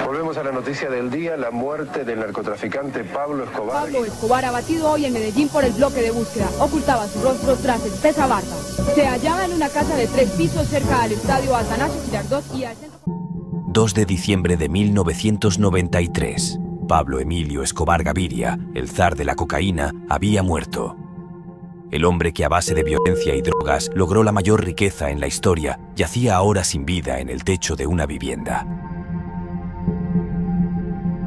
Volvemos a la noticia del día, la muerte del narcotraficante Pablo Escobar. Pablo Escobar, abatido hoy en Medellín por el bloque de búsqueda, ocultaba su rostro tras espesa barba. Se hallaba en una casa de 3 pisos cerca al estadio Atanasio Girardot y al centro... 2 de diciembre de 1993. Pablo Emilio Escobar Gaviria, el zar de la cocaína, había muerto. El hombre que a base de violencia y drogas logró la mayor riqueza en la historia, yacía ahora sin vida en el techo de una vivienda.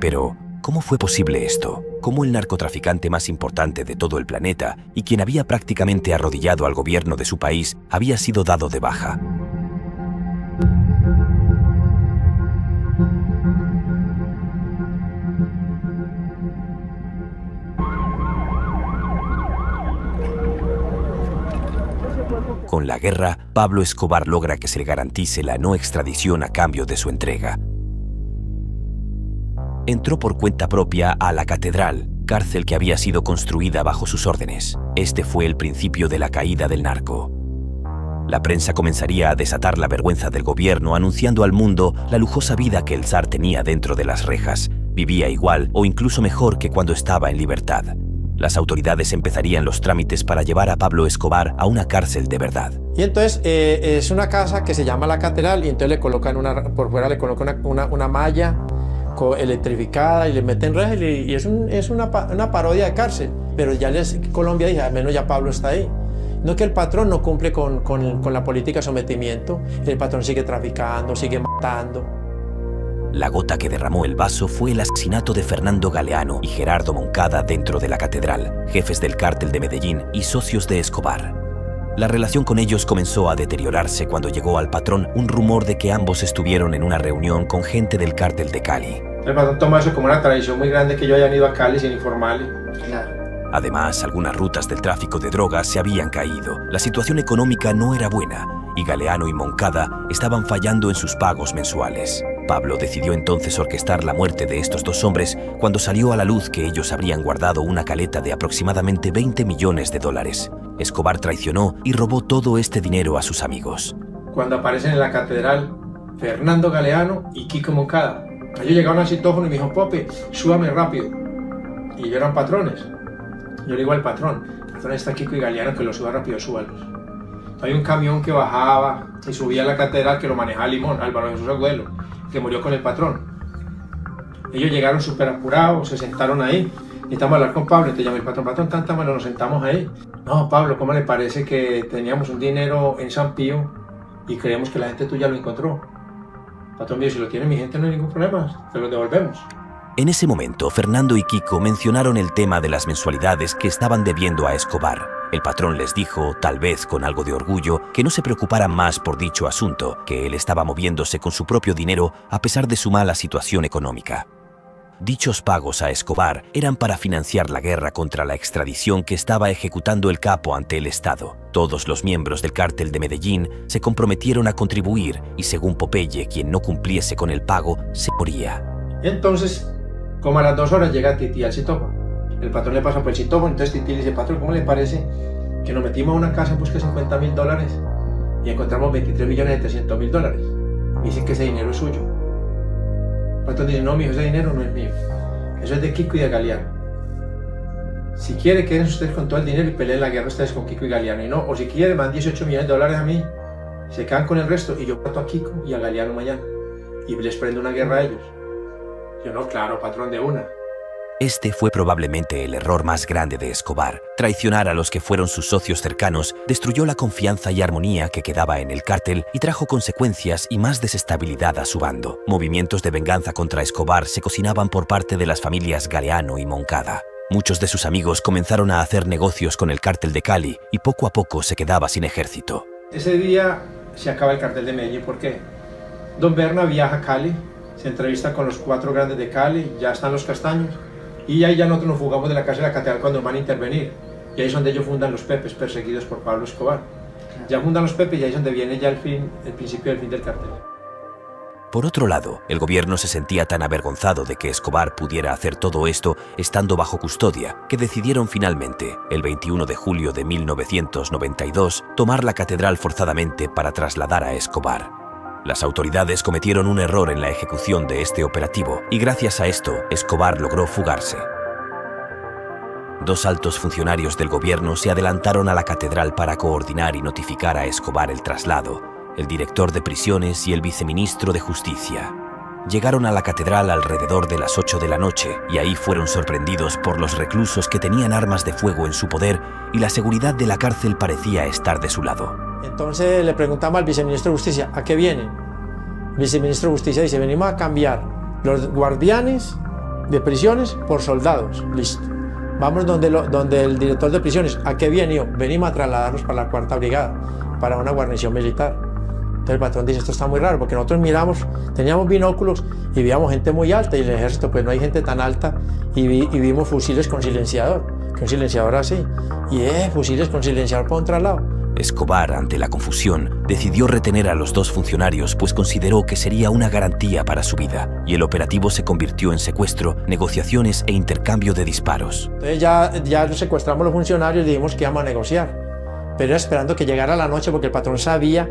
Pero, ¿cómo fue posible esto? ¿Cómo el narcotraficante más importante de todo el planeta y quien había prácticamente arrodillado al gobierno de su país había sido dado de baja? Con la guerra, Pablo Escobar logra que se le garantice la no extradición a cambio de su entrega. Entró por cuenta propia a la Catedral, cárcel que había sido construida bajo sus órdenes. Este fue el principio de la caída del narco. La prensa comenzaría a desatar la vergüenza del gobierno anunciando al mundo la lujosa vida que el zar tenía dentro de las rejas. Vivía igual o incluso mejor que cuando estaba en libertad. Las autoridades empezarían los trámites para llevar a Pablo Escobar a una cárcel de verdad. Y entonces es una casa que se llama la Catedral y entonces le colocan por fuera le colocan una malla electrificada y le meten rejas y es una parodia de cárcel. Pero ya Colombia dice, al menos ya Pablo está ahí. No que el patrón no cumple con la política de sometimiento, el patrón sigue traficando, sigue matando. La gota que derramó el vaso fue el asesinato de Fernando Galeano y Gerardo Moncada dentro de la Catedral, jefes del cártel de Medellín y socios de Escobar. La relación con ellos comenzó a deteriorarse cuando llegó al patrón un rumor de que ambos estuvieron en una reunión con gente del cártel de Cali. El patrón toma eso como una tradición muy grande que ellos hayan ido a Cali sin informarle. Claro. Además, algunas rutas del tráfico de drogas se habían caído. La situación económica no era buena y Galeano y Moncada estaban fallando en sus pagos mensuales. Pablo decidió entonces orquestar la muerte de estos dos hombres cuando salió a la luz que ellos habrían guardado una caleta de aproximadamente $20 millones. Escobar traicionó y robó todo este dinero a sus amigos. Cuando aparecen en la Catedral Fernando Galeano y Kiko Moncada, ellos llegaron al citófono y me dijo, Pope, súbame rápido. Y ellos eran patrones. Yo le digo al patrón está Kiko y Galeano, que lo suba rápido, súbalos. Hay un camión que bajaba y subía a la Catedral que lo manejaba Limón, Álvaro Jesús Agüelo, que murió con el patrón. Ellos llegaron súper apurados, se sentaron ahí. Necesitamos hablar con Pablo. Entonces llamé al patrón, cántamelo, nos sentamos ahí. No, Pablo, ¿cómo le parece que teníamos un dinero en San Pío y creemos que la gente tuya lo encontró? El patrón me dijo, si lo tiene mi gente no hay ningún problema, te lo devolvemos. En ese momento, Fernando y Kiko mencionaron el tema de las mensualidades que estaban debiendo a Escobar. El patrón les dijo, tal vez con algo de orgullo, que no se preocuparan más por dicho asunto, que él estaba moviéndose con su propio dinero a pesar de su mala situación económica. Dichos pagos a Escobar eran para financiar la guerra contra la extradición que estaba ejecutando el capo ante el Estado. Todos los miembros del cártel de Medellín se comprometieron a contribuir y según Popeye, quien no cumpliese con el pago, se moría. Entonces, como a las 2 horas llega Titi al citófono. El patrón le pasa por el citófono, entonces Titi le dice, patrón, ¿cómo le parece que nos metimos a una casa en busca de $50.000 y encontramos $23.300.000? Y dicen que ese dinero es suyo. El patrón dice, no, mijo, ese dinero no es mío. Eso es de Kiko y de Galeano. Si quiere, quédense ustedes con todo el dinero y peleen la guerra ustedes con Kiko y Galeano. Y no, o si quieren, van $18 millones a mí, se quedan con el resto y yo mato a Kiko y a Galeano mañana. Y les prendo una guerra a ellos. Yo no, claro, patrón, de una. Este fue probablemente el error más grande de Escobar. Traicionar a los que fueron sus socios cercanos destruyó la confianza y armonía que quedaba en el cártel y trajo consecuencias y más desestabilidad a su bando. Movimientos de venganza contra Escobar se cocinaban por parte de las familias Galeano y Moncada. Muchos de sus amigos comenzaron a hacer negocios con el cártel de Cali y poco a poco se quedaba sin ejército. Ese día se acaba el cartel de Medellín. ¿Por qué? Don Berna viaja a Cali, se entrevista con los 4 grandes de Cali, ya están los castaños. Y ahí ya nosotros nos fugamos de la casa de la Catedral cuando van a intervenir. Y ahí es donde ellos fundan los Pepes, perseguidos por Pablo Escobar. Ya fundan los Pepes y ahí es donde viene ya el principio del fin del cartel. Por otro lado, el gobierno se sentía tan avergonzado de que Escobar pudiera hacer todo esto estando bajo custodia, que decidieron finalmente, el 21 de julio de 1992, tomar la catedral forzadamente para trasladar a Escobar. Las autoridades cometieron un error en la ejecución de este operativo y gracias a esto, Escobar logró fugarse. Dos altos funcionarios del gobierno se adelantaron a la catedral para coordinar y notificar a Escobar el traslado, el director de prisiones y el viceministro de Justicia. Llegaron a la catedral alrededor de las 8 de la noche y ahí fueron sorprendidos por los reclusos que tenían armas de fuego en su poder y la seguridad de la cárcel parecía estar de su lado. Entonces le preguntamos al viceministro de Justicia, ¿a qué vienen? El viceministro de Justicia dice, venimos a cambiar los guardianes de prisiones por soldados. Listo. Vamos donde el director de prisiones, ¿a qué viene? Yo, venimos a trasladarnos para la 4ª Brigada, para una guarnición militar. Entonces el patrón dice, esto está muy raro, porque nosotros miramos, teníamos binóculos y veíamos gente muy alta, y en el ejército pues no hay gente tan alta, y vimos fusiles con silenciador, que un silenciador así, y fusiles con silenciador por un traslado. Escobar, ante la confusión, decidió retener a los dos funcionarios pues consideró que sería una garantía para su vida, y el operativo se convirtió en secuestro, negociaciones e intercambio de disparos. Entonces ya nos secuestramos los funcionarios y dijimos que íbamos a negociar, pero era esperando que llegara la noche porque el patrón sabía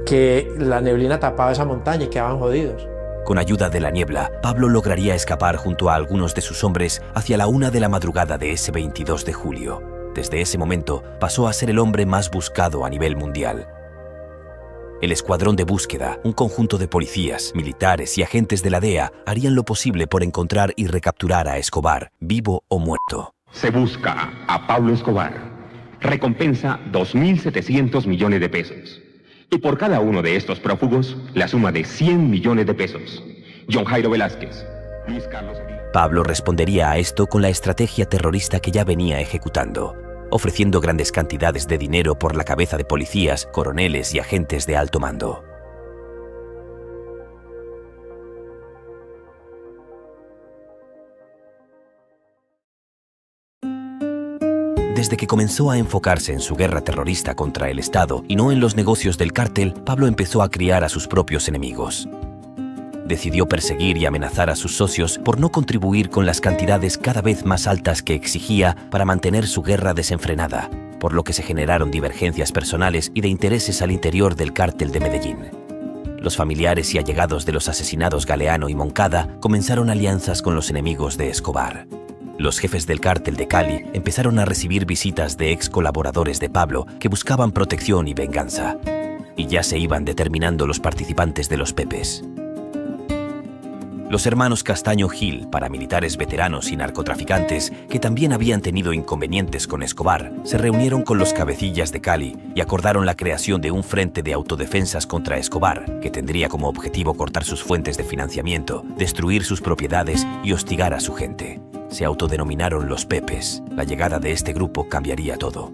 que la neblina tapaba esa montaña y quedaban jodidos. Con ayuda de la niebla, Pablo lograría escapar junto a algunos de sus hombres hacia la 1 de la madrugada de ese 22 de julio. Desde ese momento, pasó a ser el hombre más buscado a nivel mundial. El escuadrón de búsqueda, un conjunto de policías, militares y agentes de la DEA, harían lo posible por encontrar y recapturar a Escobar, vivo o muerto. Se busca a Pablo Escobar. Recompensa 2.700 millones de pesos. Y por cada uno de estos prófugos, la suma de 100 millones de pesos. John Jairo Velázquez, Luis Carlos... Pablo respondería a esto con la estrategia terrorista que ya venía ejecutando, ofreciendo grandes cantidades de dinero por la cabeza de policías, coroneles y agentes de alto mando. Desde que comenzó a enfocarse en su guerra terrorista contra el Estado y no en los negocios del cártel, Pablo empezó a criar a sus propios enemigos. Decidió perseguir y amenazar a sus socios por no contribuir con las cantidades cada vez más altas que exigía para mantener su guerra desenfrenada, por lo que se generaron divergencias personales y de intereses al interior del cártel de Medellín. Los familiares y allegados de los asesinados Galeano y Moncada comenzaron alianzas con los enemigos de Escobar. Los jefes del cártel de Cali empezaron a recibir visitas de ex colaboradores de Pablo que buscaban protección y venganza. Y ya se iban determinando los participantes de los Pepes. Los hermanos Castaño Gil, paramilitares veteranos y narcotraficantes que también habían tenido inconvenientes con Escobar, se reunieron con los cabecillas de Cali y acordaron la creación de un frente de autodefensas contra Escobar, que tendría como objetivo cortar sus fuentes de financiamiento, destruir sus propiedades y hostigar a su gente. Se autodenominaron los Pepes. La llegada de este grupo cambiaría todo.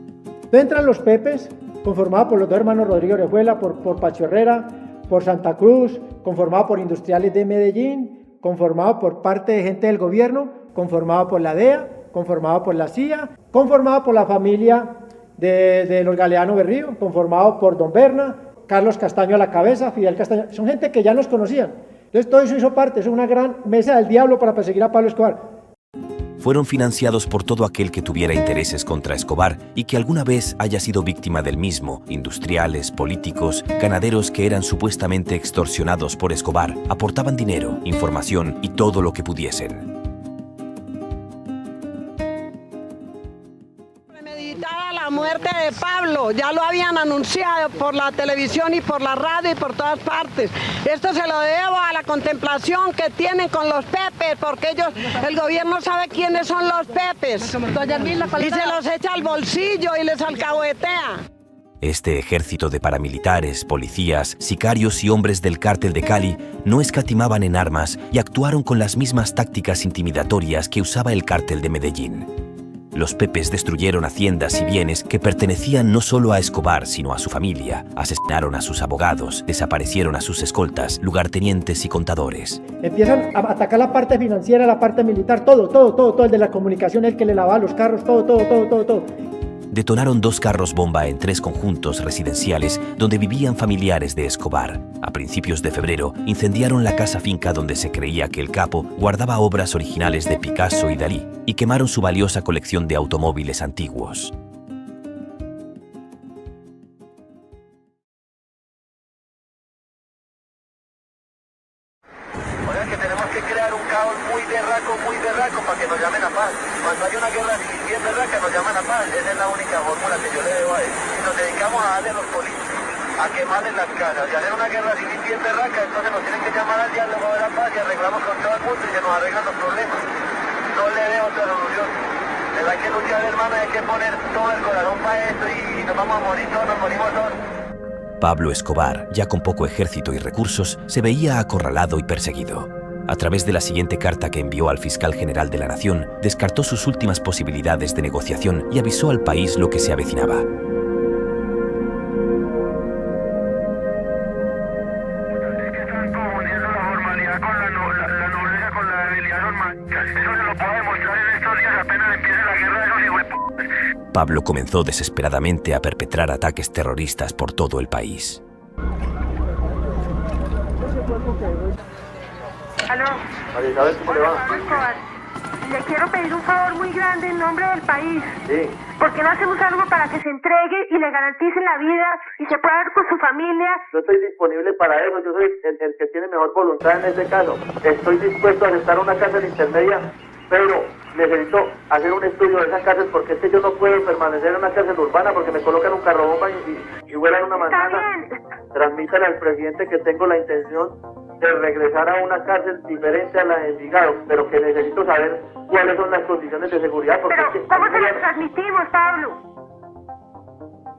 Entran los Pepes, conformados por los dos hermanos Rodrigo Orejuela, por Pacho Herrera, por Santa Cruz, conformado por industriales de Medellín, conformado por parte de gente del gobierno, conformado por la DEA, conformado por la CIA, conformado por la familia de los Galeano Berrío, conformado por Don Berna, Carlos Castaño a la cabeza, Fidel Castaño, son gente que ya nos conocían. Entonces todo eso hizo parte, es una gran mesa del diablo para perseguir a Pablo Escobar. Fueron financiados por todo aquel que tuviera intereses contra Escobar y que alguna vez haya sido víctima del mismo, industriales, políticos, ganaderos que eran supuestamente extorsionados por Escobar, aportaban dinero, información y todo lo que pudiesen. La muerte de Pablo, ya lo habían anunciado por la televisión y por la radio y por todas partes. Esto se lo debo a la contemplación que tienen con los Pepes, porque ellos, el gobierno sabe quiénes son los Pepes. Y se los echa al bolsillo y les alcahuetea. Este ejército de paramilitares, policías, sicarios y hombres del cártel de Cali no escatimaban en armas y actuaron con las mismas tácticas intimidatorias que usaba el cártel de Medellín. Los Pepes destruyeron haciendas y bienes que pertenecían no solo a Escobar, sino a su familia. Asesinaron a sus abogados, desaparecieron a sus escoltas, lugartenientes y contadores. Empiezan a atacar la parte financiera, la parte militar, todo, el de la comunicación, el que le lavaba los carros, todo. Detonaron 2 carros bomba en 3 conjuntos residenciales donde vivían familiares de Escobar. A principios de febrero, incendiaron la casa finca donde se creía que el capo guardaba obras originales de Picasso y Dalí y quemaron su valiosa colección de automóviles antiguos. berraco, muy berraco, para que nos llamen a paz. Cuando hay una guerra civil bien berraca, nos llaman a paz. Esa es la única fórmula que yo le debo a él. Y nos dedicamos a darle a los políticos, a quemarles las casas. Y hacer una guerra civil bien berraca, entonces nos tienen que llamar al diálogo de la paz y arreglamos con todo el mundo y se nos arreglan los problemas. No le veo otra solución. Hay que luchar, hermano, hay que poner todo el corazón para esto y nos vamos a morir todos, nos morimos todos. Pablo Escobar, ya con poco ejército y recursos, se veía acorralado y perseguido. A través de la siguiente carta que envió al fiscal general de la Nación, descartó sus últimas posibilidades de negociación y avisó al país lo que se avecinaba. Pablo comenzó desesperadamente a perpetrar ataques terroristas por todo el país. Aló. ¿Cómo le va? Le quiero pedir un favor muy grande en nombre del país. Sí. ¿Por qué no hacemos algo para que se entregue y le garanticen la vida y se pueda ver con su familia? Yo estoy disponible para eso, yo soy el que tiene mejor voluntad en este caso. Estoy dispuesto a aceptar una cárcel intermedia, pero necesito hacer un estudio de esa cárcel porque es que yo no puedo permanecer en una cárcel urbana porque me colocan un carro bomba y vuelan una manzana. Transmítale al presidente que tengo la intención de regresar a una cárcel diferente a la de Envigado, pero que necesito saber cuáles son las condiciones de seguridad. Pero, ¿cómo se las transmitimos, Pablo?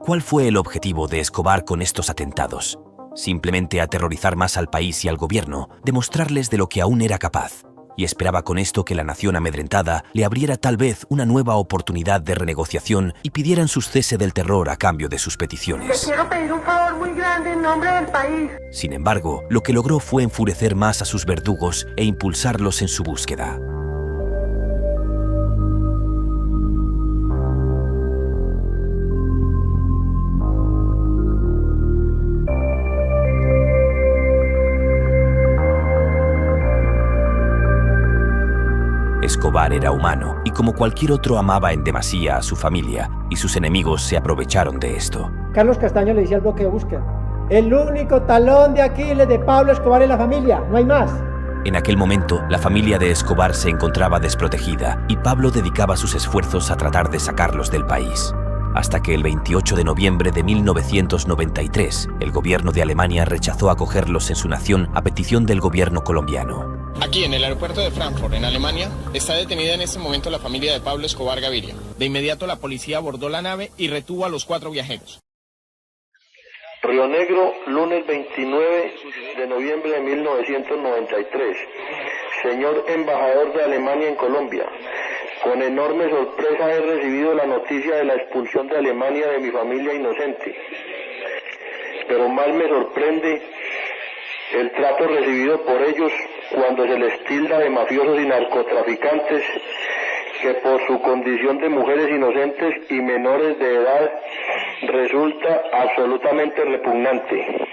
¿Cuál fue el objetivo de Escobar con estos atentados? Simplemente aterrorizar más al país y al gobierno, demostrarles de lo que aún era capaz. Y esperaba con esto que la nación amedrentada le abriera tal vez una nueva oportunidad de renegociación y pidieran su cese del terror a cambio de sus peticiones. Le quiero pedir un favor muy grande en nombre del país. Sin embargo, lo que logró fue enfurecer más a sus verdugos e impulsarlos en su búsqueda. Escobar era humano y como cualquier otro amaba en demasía a su familia y sus enemigos se aprovecharon de esto. Carlos Castaño le decía al bloque de búsqueda: el único talón de Aquiles de Pablo Escobar es la familia, no hay más. En aquel momento, la familia de Escobar se encontraba desprotegida y Pablo dedicaba sus esfuerzos a tratar de sacarlos del país. Hasta que el 28 de noviembre de 1993, el gobierno de Alemania rechazó acogerlos en su nación a petición del gobierno colombiano. Aquí, en el aeropuerto de Frankfurt, en Alemania, está detenida en este momento la familia de Pablo Escobar Gaviria. De inmediato la policía abordó la nave y retuvo a los 4 viajeros. Río Negro, lunes 29 de noviembre de 1993. Señor embajador de Alemania en Colombia, con enorme sorpresa he recibido la noticia de la expulsión de Alemania de mi familia inocente. Pero más me sorprende el trato recibido por ellos cuando se les tilda de mafiosos y narcotraficantes que por su condición de mujeres inocentes y menores de edad resulta absolutamente repugnante.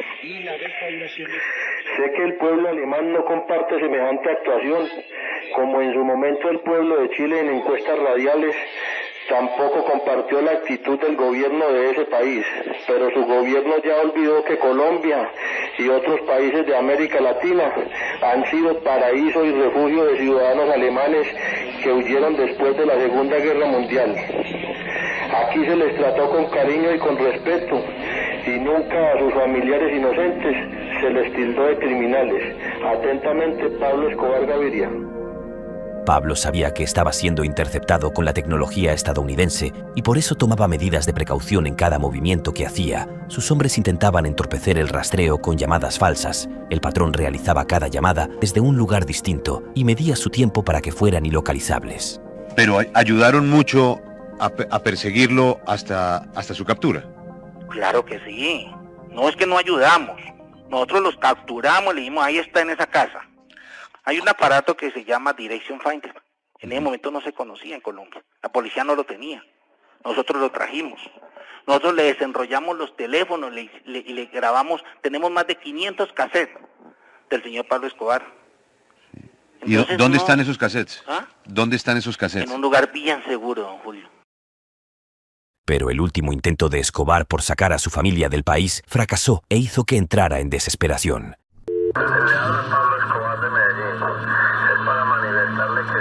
Sé que el pueblo alemán no comparte semejante actuación, como en su momento el pueblo de Chile en encuestas radiales tampoco compartió la actitud del gobierno de ese país, pero su gobierno ya olvidó que Colombia y otros países de América Latina han sido paraíso y refugio de ciudadanos alemanes que huyeron después de la Segunda Guerra Mundial. Aquí se les trató con cariño y con respeto, y nunca a sus familiares inocentes se les tildó de criminales. Atentamente, Pablo Escobar Gaviria. Pablo sabía que estaba siendo interceptado con la tecnología estadounidense y por eso tomaba medidas de precaución en cada movimiento que hacía. Sus hombres intentaban entorpecer el rastreo con llamadas falsas. El patrón realizaba cada llamada desde un lugar distinto y medía su tiempo para que fueran ilocalizables. Pero ayudaron mucho a perseguirlo hasta su captura. Claro que sí. No es que no ayudamos. Nosotros los capturamos, le dijimos, ahí está en esa casa. Hay un aparato que se llama Direction Finder. En ese momento no se conocía en Colombia. La policía no lo tenía. Nosotros lo trajimos. Nosotros le desenrollamos los teléfonos y le grabamos. Tenemos más de 500 cassettes del señor Pablo Escobar. Entonces, ¿y dónde están esos cassettes? ¿Ah? ¿Dónde están esos cassettes? En un lugar bien seguro, don Julio. Pero el último intento de Escobar por sacar a su familia del país fracasó e hizo que entrara en desesperación. Le habla Pablo Escobar de Medellín. Es para manifestarle que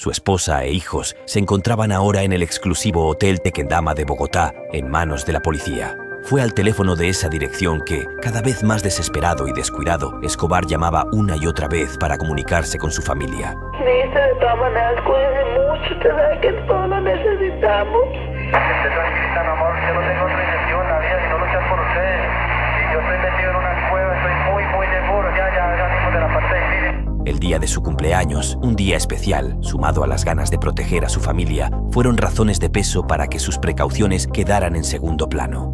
Su esposa e hijos se encontraban ahora en el exclusivo Hotel Tequendama de Bogotá, en manos de la policía. Fue al teléfono de esa dirección que, cada vez más desesperado y descuidado, Escobar llamaba una y otra vez para comunicarse con su familia. Listo, de todas maneras, cuídense mucho, usted sabe que todos lo necesitamos. Esté tranquilita, mi amor, yo no tengo otra intención en la vida sino luchar por ustedes. Si yo estoy metido en una cueva, estoy muy seguro, ya salimos de la parte difícil. El día de su cumpleaños, un día especial, sumado a las ganas de proteger a su familia, fueron razones de peso para que sus precauciones quedaran en segundo plano.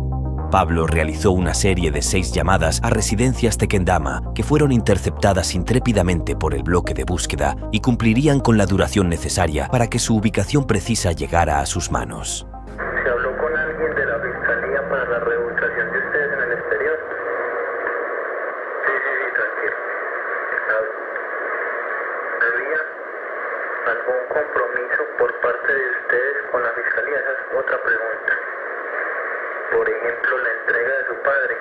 Pablo realizó una serie de 6 llamadas a residencias Tequendama que fueron interceptadas intrépidamente por el bloque de búsqueda y cumplirían con la duración necesaria para que su ubicación precisa llegara a sus manos. ¿Se habló con alguien de la fiscalía para la reubicación de ustedes en el exterior? Sí, tranquilo. ¿Había algún compromiso por parte de ustedes con la fiscalía? Esa es otra pregunta. Por ejemplo, la entrega de su padre.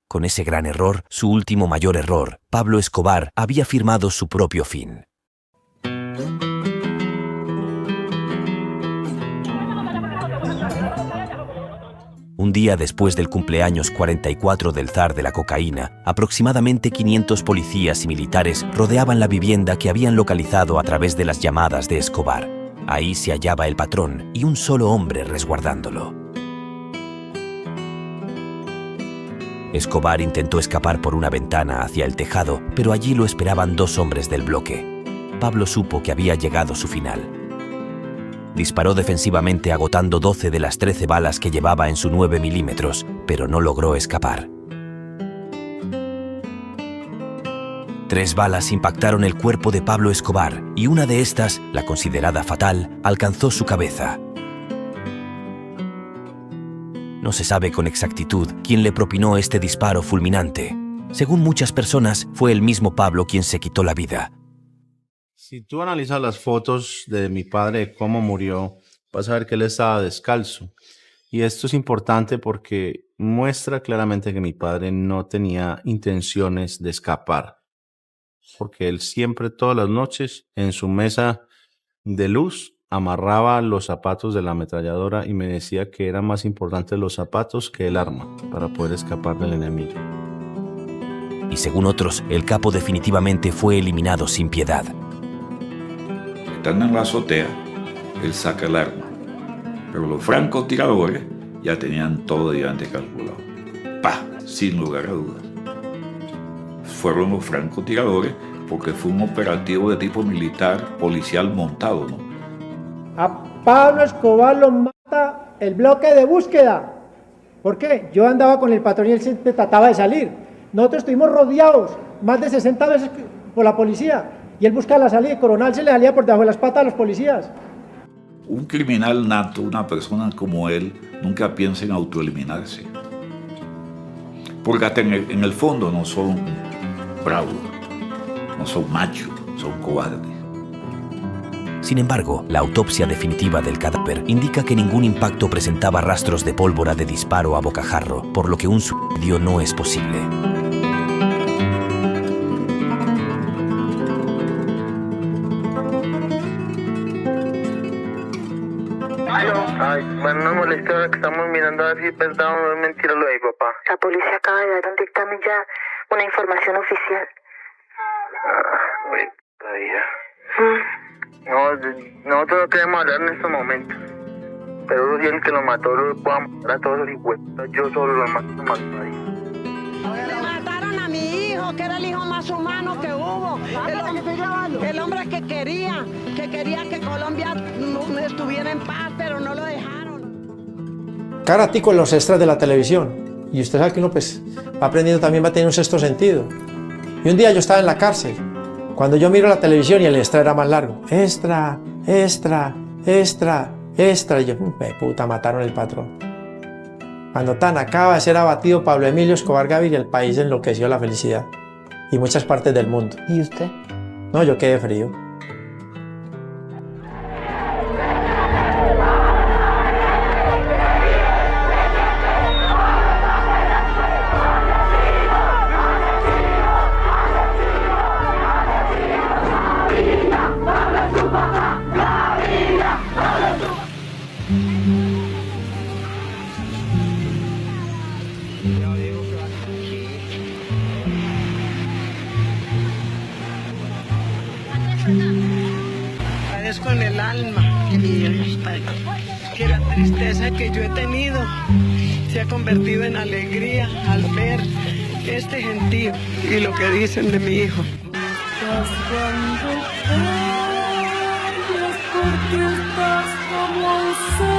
Con ese gran error, su último mayor error, Pablo Escobar había firmado su propio fin. Un día después del cumpleaños 44 del zar de la cocaína, aproximadamente 500 policías y militares rodeaban la vivienda que habían localizado a través de las llamadas de Escobar. Ahí se hallaba el patrón y un solo hombre resguardándolo. Escobar intentó escapar por una ventana hacia el tejado, pero allí lo esperaban 2 hombres del bloque. Pablo supo que había llegado su final. Disparó defensivamente agotando 12 de las 13 balas que llevaba en su 9 milímetros, pero no logró escapar. 3 balas impactaron el cuerpo de Pablo Escobar y una de estas, la considerada fatal, alcanzó su cabeza. No se sabe con exactitud quién le propinó este disparo fulminante. Según muchas personas, fue el mismo Pablo quien se quitó la vida. Si tú analizas las fotos de mi padre, cómo murió, vas a ver que él estaba descalzo. Y esto es importante porque muestra claramente que mi padre no tenía intenciones de escapar. Porque él siempre, todas las noches, en su mesa de luz, amarraba los zapatos de la ametralladora y me decía que eran más importantes los zapatos que el arma para poder escapar del enemigo. Y según otros, el capo definitivamente fue eliminado sin piedad. Estando en la azotea, él saca el arma, pero los francotiradores ya tenían todo delante calculado. Sin lugar a dudas. Fueron los francotiradores porque fue un operativo de tipo militar, policial montado, ¿no? A Pablo Escobar lo mata el bloque de búsqueda. ¿Por qué? Yo andaba con el patrón y él siempre trataba de salir. Nosotros estuvimos rodeados más de 60 veces por la policía. Y él buscaba la salida y Coronel se le salía por debajo de las patas a los policías. Un criminal nato, una persona como él, nunca piensa en autoeliminarse. Porque hasta en el fondo no son bravos, no son machos, son cobardes. Sin embargo, la autopsia definitiva del cadáver indica que ningún impacto presentaba rastros de pólvora de disparo a bocajarro, por lo que un suicidio no es posible. Ay, bueno, no molesta que estamos mirando a ver si es verdad o no es mentira lo de papá. La policía acaba de dar un dictamen ya, una información oficial. No, nosotros no queremos hablar en estos momentos. Pero si el que lo mató lo pueda matar a todos los hijos. Yo solo lo mato ahí. Le mataron a mi hijo, que era el hijo más humano que hubo. El hombre que quería que Colombia estuviera en paz, pero no lo dejaron. Cada ratico en los extras de la televisión. Y usted sabe que uno pues va aprendiendo también, va a tener un sexto sentido. Y un día yo estaba en la cárcel. Cuando yo miro la televisión y el extra era más largo. Extra, extra, extra, extra. Y yo, puta, mataron el patrón. Cuando tan acaba de ser abatido Pablo Emilio Escobar Gaviria, el país enloqueció la felicidad. Y muchas partes del mundo. ¿Y usted? No, yo quedé frío. Agradezco en el alma que la tristeza que yo he tenido se ha convertido en alegría al ver este gentío y lo que dicen de mi hijo. Porque estás como un ser